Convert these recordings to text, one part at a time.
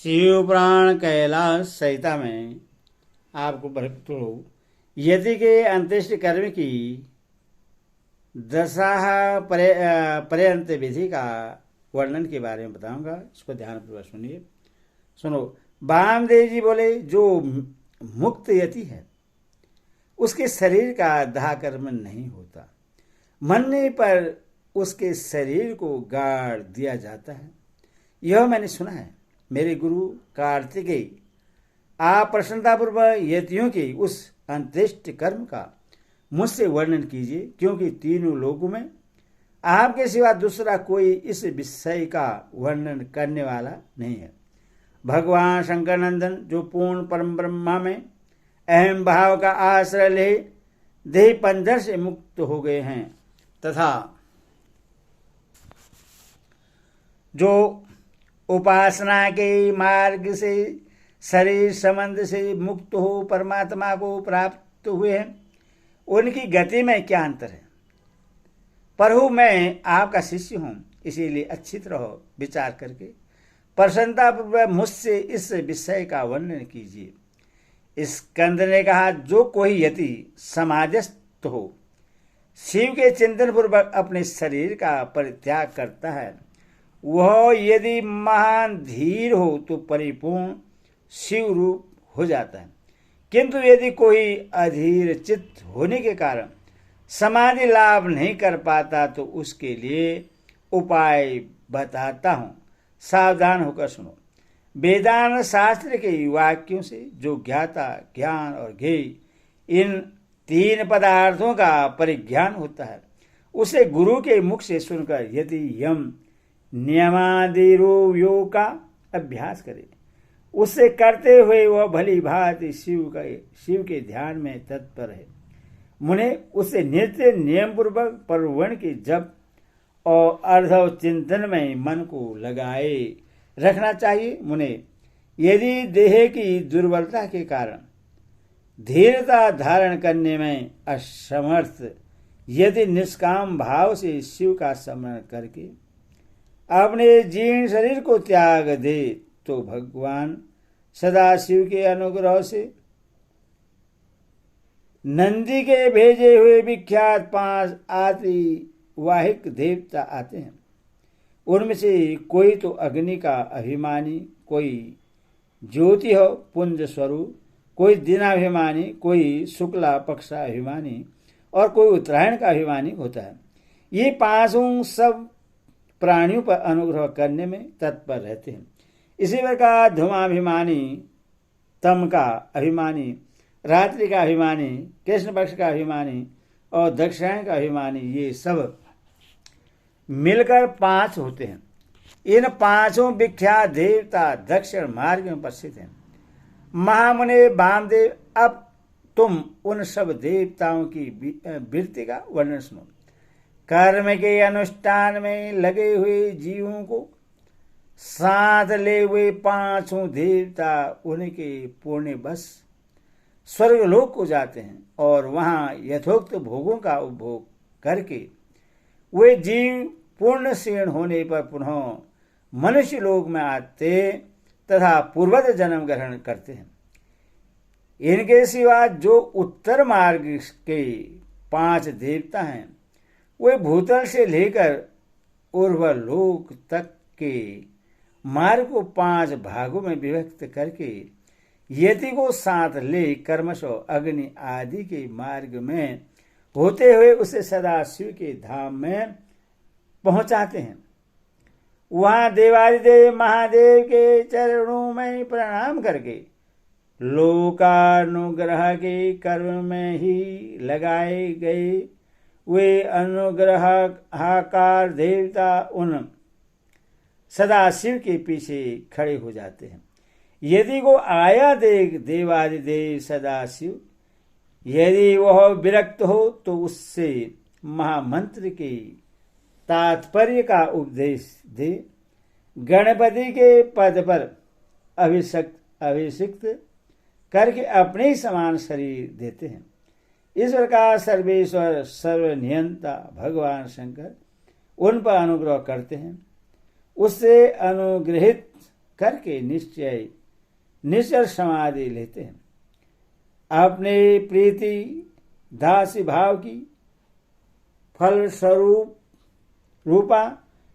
शिव पुराण कैलाश संहिता में आपको भक्तों यति के अंत्येष्टि कर्म की दशाह पर्यंत विधि का वर्णन के बारे में बताऊंगा। इसको ध्यानपूर्वक सुनिए। सुनो, वामदेव जी बोले जो मुक्त यति है उसके शरीर का दाह कर्म नहीं होता, मरने पर उसके शरीर को गाड़ दिया जाता है। यह मैंने सुना है। मेरे गुरु कार्तिकेय आप प्रसन्नतापूर्वक यतियों के उस अंत्येष्टि कर्म का मुझसे वर्णन कीजिए, क्योंकि तीनों लोगों में आपके सिवा दूसरा कोई इस विषय का वर्णन करने वाला नहीं है। भगवान शंकर नंदन जो पूर्ण परम ब्रह्मा में अहम भाव का आश्रय ले देह पंजर से मुक्त हो गए हैं तथा जो उपासना के मार्ग से शरीर संबंध से मुक्त हो परमात्मा को प्राप्त हुए हैं, उनकी गति में क्या अंतर है। प्रभु मैं आपका शिष्य हूं, इसीलिए अच्छी तरह विचार करके प्रसन्नतापूर्वक मुझसे इस विषय का वर्णन कीजिए। स्कंद ने कहा, जो कोई यति समाधिस्थ हो शिव के चिंतन पूर्वक अपने शरीर का परित्याग करता है, वह यदि महान धीर हो तो परिपूर्ण शिव रूप हो जाता है। किंतु यदि कोई अधीर चित्त होने के कारण समाधि लाभ नहीं कर पाता तो उसके लिए उपाय बताता हूं, सावधान होकर सुनो। वेदांत शास्त्र के वाक्यों से जो ज्ञाता ज्ञान और ज्ञेय इन तीन पदार्थों का परिज्ञान होता है, उसे गुरु के मुख से सुनकर यदि यम नियमादिरो योग का अभ्यास करे, उससे करते हुए वह भली भांति शिव के ध्यान में तत्पर है। मुने उसे नित्य नियम पूर्वक परवर्ण के जप और अर्धव चिंतन में मन को लगाए रखना चाहिए। मुने यदि देह की दुर्बलता के कारण धीरता धारण करने में असमर्थ यदि निष्काम भाव से शिव का स्मरण करके अपने जीर्ण शरीर को त्याग दे तो भगवान सदाशिव के अनुग्रह से नंदी के भेजे हुए विख्यात 5 आतिवाहिक देवता आते हैं। उनमें से कोई तो अग्नि का अभिमानी, कोई ज्योति हो पुंज स्वरूप, कोई दिनाभिमानी, कोई शुक्ला पक्षा अभिमानी और कोई उत्तरायण का अभिमानी होता है। ये पांचों सब प्राणियों पर अनुग्रह करने में तत्पर रहते हैं। इसी प्रकार धूमाभिमानी, तम का अभिमानी, रात्रि का अभिमानी, कृष्ण पक्ष का अभिमानी और दक्षिणायन का अभिमानी, ये सब मिलकर 5 होते हैं। इन 5 विख्यात देवता दक्षिण मार्ग में प्रसिद्ध हैं। महामुने वामदेव, अब तुम उन सब देवताओं की वृत्ति का वर्णन सुनो। कर्म के अनुष्ठान में लगे हुए जीवों को साथ ले हुए 5 देवता उनके पुण्य बस स्वर्गलोक को जाते हैं और वहां यथोक्त भोगों का उपभोग करके वे जीव पूर्ण क्षीण होने पर पुनः मनुष्य लोक में आते तथा पूर्वज जन्म ग्रहण करते हैं। इनके सिवा जो उत्तर मार्ग के 5 देवता हैं, वे भूतल से लेकर उर्वलोक तक के मार्ग को 5 भागों में विभक्त करके यति को साथ ले कर्मशो अग्नि आदि के मार्ग में होते हुए उसे सदाशिव के धाम में पहुंचाते हैं। वहां देवादिदेव महादेव के चरणों में प्रणाम करके लोकानुग्रह के कर्म में ही लगाए गए वे अनुग्रहाकार देवता उन सदाशिव के पीछे खड़े हो जाते हैं। यदि को आया देख देवादिदेव सदाशिव, यदि वह विरक्त हो तो उससे महामंत्र के तात्पर्य का उपदेश दे गणपति के पद पर अभिषिक्त करके अपने ही समान शरीर देते हैं। इस प्रकार सर्वेश्वर सर्वनियंता भगवान शंकर उन पर अनुग्रह करते हैं। उससे अनुग्रहित करके निश्चल समाधि लेते हैं। अपने प्रीति दासी भाव की फल स्वरूप रूपा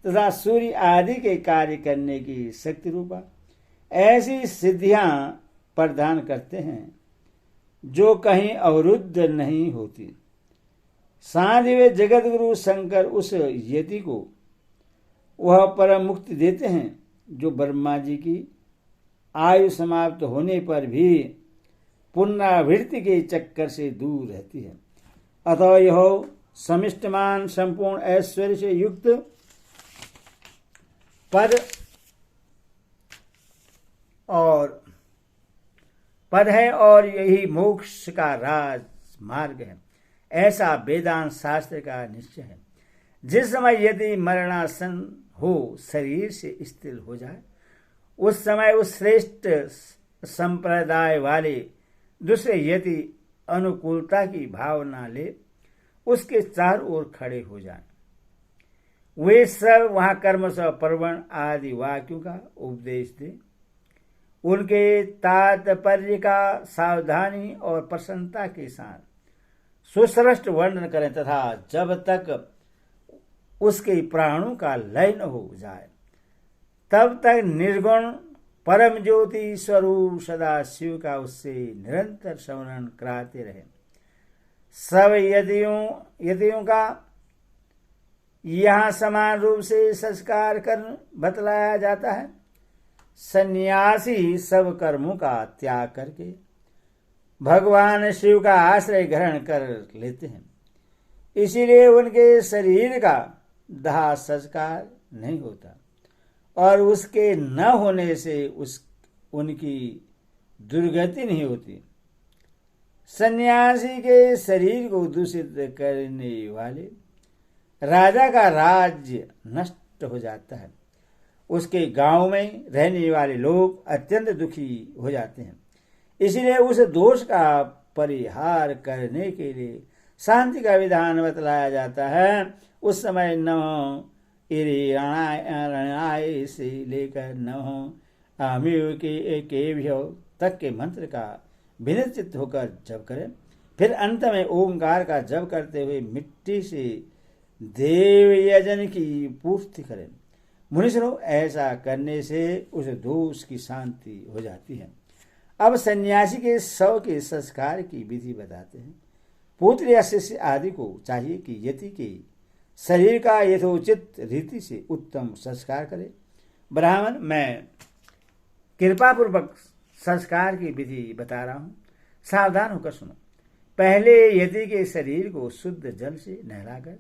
तथा सूर्य आदि के कार्य करने की शक्ति रूपा ऐसी सिद्धियां प्रदान करते हैं जो कहीं अवरुद्ध नहीं होती। साथ वे जगत गुरु शंकर उस यति को वह परम मुक्ति देते हैं जो ब्रह्मा जी की आयु समाप्त होने पर भी पुनरावृत्ति के चक्कर से दूर रहती है। अतः यह समिष्टमान संपूर्ण ऐश्वर्य से युक्त पद है और यही मोक्ष का राज मार्ग है, ऐसा वेदांत शास्त्र का निश्चय है। जिस समय यदि मरणासन हो शरीर से स्थिर हो जाए, उस समय उस श्रेष्ठ संप्रदाय वाले दूसरे यदि अनुकूलता की भावना ले उसके चारों ओर खड़े हो जाएं। वे सब वहां कर्म प्रवण आदि वाक्यों का उपदेश दें, उनके तात्पर्य का सावधानी और प्रसन्नता के साथ सुस्पष्ट वर्णन करें तथा जब तक उसके प्राणों का लय न हो जाए तब तक निर्गुण परम ज्योति स्वरूप सदा शिव का उससे निरंतर स्मरण कराते रहे। सब यतियों का यहाँ समान रूप से संस्कार कर बतलाया जाता है। सन्यासी सब कर्मों का त्याग करके भगवान शिव का आश्रय ग्रहण कर लेते हैं, इसीलिए उनके शरीर का दाह संस्कार नहीं होता और उसके न होने से उनकी दुर्गति नहीं होती। सन्यासी के शरीर को दूषित करने वाले राजा का राज्य नष्ट हो जाता है, उसके गांव में रहने वाले लोग अत्यंत दुखी हो जाते हैं। इसलिए उस दोष का परिहार करने के लिए शांति का विधान बतलाया जाता है। उस समय न ऋणाय से लेकर न अमिव के भ्यो तक के मंत्र का विनित चित्त होकर जप करें, फिर अंत में ओंकार का जप करते हुए मिट्टी से देव यजन की पूर्ति करें। मुनीश्वरों, ऐसा करने से उस दोष की शांति हो जाती है। अब सन्यासी के शव के संस्कार की विधि बताते हैं। पुत्र या शिष्य आदि को चाहिए कि यति के शरीर का यथोचित रीति से उत्तम संस्कार करे। ब्राह्मण, मैं कृपा पूर्वक संस्कार की विधि बता रहा हूं, सावधान होकर सुनो। पहले यति के शरीर को शुद्ध जल से नहलाकर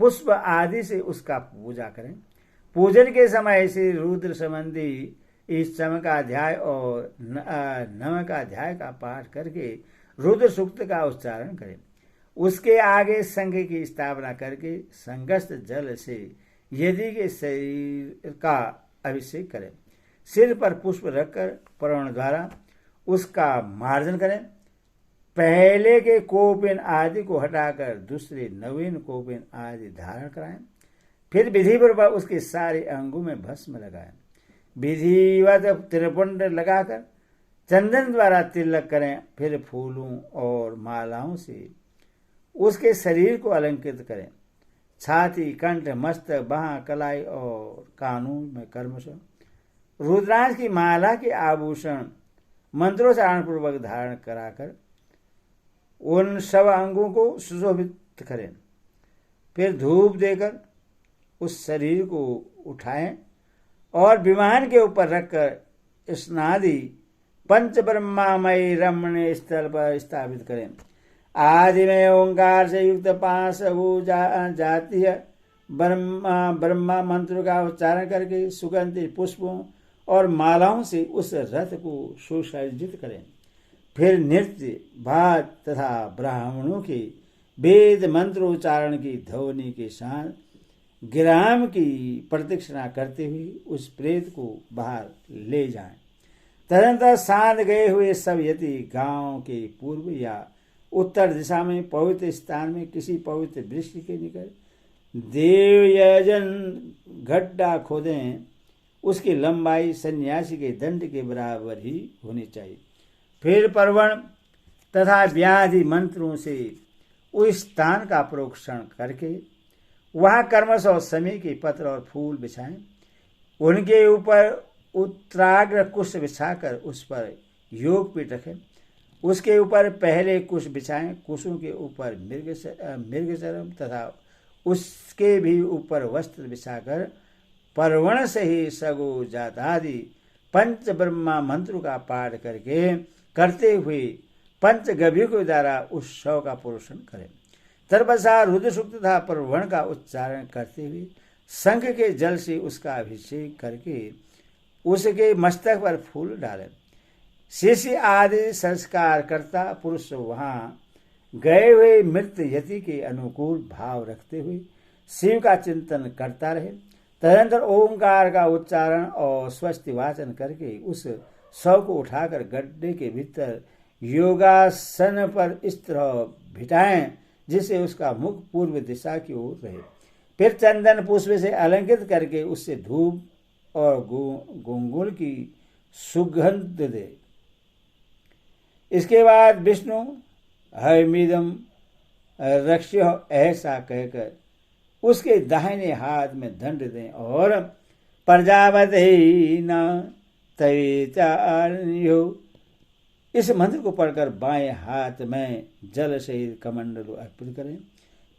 पुष्प आदि से उसका पूजा करें। पूजन के समय से रुद्र संबंधी इस चम का अध्याय और नव का अध्याय का पाठ करके रुद्र सूक्त का उच्चारण करें। उसके आगे संघ की स्थापना करके संगस्त जल से यदि के शरीर का अभिषेक करें। सिर पर पुष्प रखकर प्रण द्वारा उसका मार्जन करें। पहले के कोपिन आदि को हटाकर दूसरे नवीन कोपिन आदि धारण कराएं। फिर विधिपूर्वक उसके सारे अंगों में भस्म लगाएं। विधिवत त्रिपुंड लगाकर चंदन द्वारा तिलक करें। फिर फूलों और मालाओं से उसके शरीर को अलंकृत करें। छाती, कंठ, मस्तक, बाह, कलाई और कानों में कर्मश रुद्रांश की माला के आभूषण मंत्रोच्चारण पूर्वक धारण कराकर उन सब अंगों को सुशोभित करें। फिर धूप देकर उस शरीर को उठाएं और विमान के ऊपर रखकर स्नादि पंच ब्रह्मामय रमणीय स्थल पर स्थापित करें। आदि में ओंकार से युक्त 5 जाती है ब्रह्मा मंत्र का उच्चारण करके सुगंधित पुष्पों और मालाओं से उस रथ को सुसज्जित करें। फिर नृत्य, भात तथा ब्राह्मणों के वेद मंत्रोच्चारण की ध्वनि के साथ ग्राम की प्रदक्षिणा करते हुए उस प्रेत को बाहर ले जाएं। तदनंतर साध गए हुए सब यति गांव के पूर्व या उत्तर दिशा में पवित्र स्थान में किसी पवित्र वृक्ष के निकट देव यजन गड्ढा खोदें। उसकी लंबाई सन्यासी के दंड के बराबर ही होनी चाहिए। फिर पर्वण तथा व्याधि मंत्रों से उस स्थान का प्रोक्षण करके वहां कर्मश और समी के पत्र और फूल बिछाएं। उनके ऊपर उत्तराग्र कुश बिछाकर उस पर योग पीठ रखें। उसके ऊपर पहले कुश बिछाएं। कुशों के ऊपर मृगचरम तथा उसके भी ऊपर वस्त्र बिछाकर पर्वण से ही सगो जातादि पंच ब्रह्मा मंत्र का पाठ करते हुए पंच गभीर के द्वारा उस शव का पोषण करें। तत्पश्चात रुद्र सूक्त तथा पर्वण का उच्चारण करते हुए शंख के जल से उसका अभिषेक करके उसके मस्तक पर फूल डालें। शिष्य आदि संस्कार करता पुरुष वहां गए हुए मृत यति के अनुकूल भाव रखते हुए शिव का चिंतन करता रहे। तदनंतर ओंकार का उच्चारण और स्वस्ति वाचन करके उस शव को उठाकर गड्ढे के भीतर योगासन पर इस तरह भिटाएं जिससे उसका मुख पूर्व दिशा की ओर रहे। फिर चंदन पुष्प से अलंकृत करके उससे धूप और गुंगुल की सुगंध दे। इसके बाद विष्णु हयमिदम रक्ष्य ऐसा कहकर उसके दाहिने हाथ में दंड दें और प्रजापति न तवेचार्यो इस मंत्र को पढ़कर बाएं हाथ में जल सहित कमंडल अर्पित करें।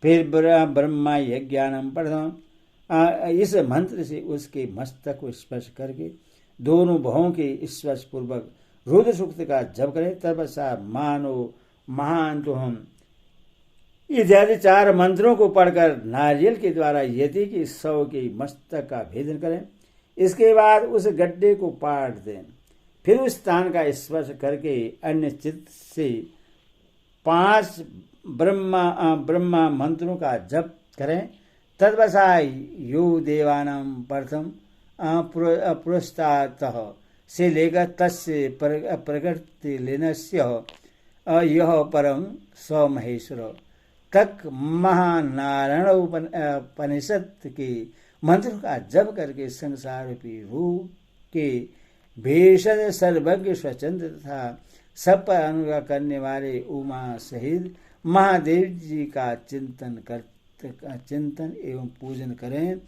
फिर ब्रह्मा यज्ञानम प्रथम इस मंत्र से उसके मस्तक को स्पर्श करके दोनों भवों के स्पर्श पूर्वक रुद्र सूक्त का जप करें। तत्पश्चात मानो महान तो हम इत्यादि 4 मंत्रों को पढ़कर नारियल के द्वारा यति की शव के मस्तक का भेदन करें। इसके बाद उस गड्ढे को पाट दें। फिर उस स्थान का स्पर्श करके अन्य चित्त से 5 ब्रह्मा मंत्रों का जप करें। तत्पश्चात यो देवानां प्रथम पुरस्तातः से लेकर तस्य प्रकृति लेनस्य यह परम स महेश्वर तक महानारायण उपनिषद के मंत्र का जप करके संसार रूपी रूप के भेषज सर्वज्ञ स्वतंत्र तथा सब पर अनुग्रह करने वाले उमा सहित महादेव जी का चिंतन एवं पूजन करें।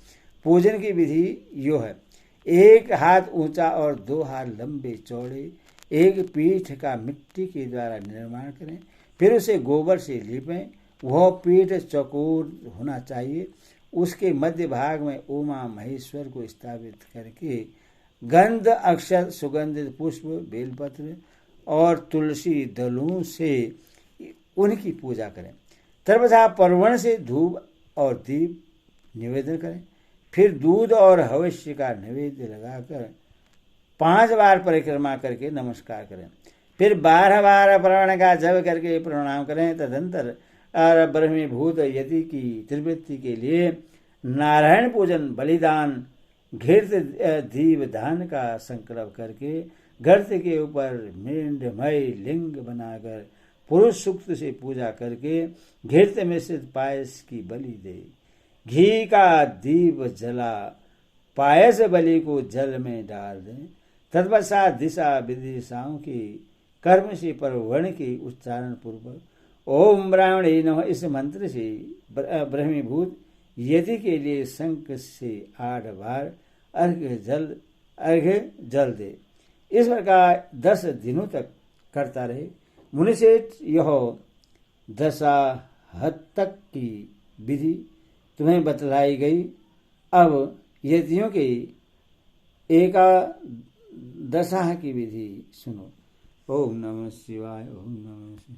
पूजन की विधि यो है: 1 हाथ ऊंचा और 2 हाथ लंबे चौड़े एक पीठ का मिट्टी के द्वारा निर्माण करें। फिर उसे गोबर से लीपें। वह पीठ चौकोर होना चाहिए। उसके मध्य भाग में उमा महेश्वर को स्थापित करके गंध अक्षत सुगंधित पुष्प बेलपत्र और तुलसी दलों से उनकी पूजा करें। तत्पश्चात पर्वण से धूप और दीप निवेदन करें। फिर दूध और हवस्य का नैवेद्य लगाकर 5 बार परिक्रमा करके नमस्कार करें। फिर 12 बार पर्वण का जप करके प्रणाम करें। तदंतर ब्रह्मीभूत यति की त्रिवृत्ति के लिए नारायण पूजन बलिदान घृत दीप दान का संकल्प करके गर्त के ऊपर मेंढमय लिंग बनाकर पुरुष सूक्त से पूजा करके घृत मिश्रित पायस की बलि दे। घी का दीप जला पायस बलि को जल में डाल दें। तत्पश्चात दिशा विदिशाओं की कर्म से परवर्ण के उच्चारण पूर्वक ओम ब्राह्मणे नमः इस मंत्र से ब्रह्मीभूत यति के लिए शंख से 8 बार अर्घ्य जल दे। इस प्रकार 10 दिनों तक करता रहे। मुनिषेठ यह दशाहतक की विधि तुम्हें बतलाई गई। अब यतियों के एकादशाह की विधि सुनो। ओम नमः शिवाय। ओम नमः शिवाय।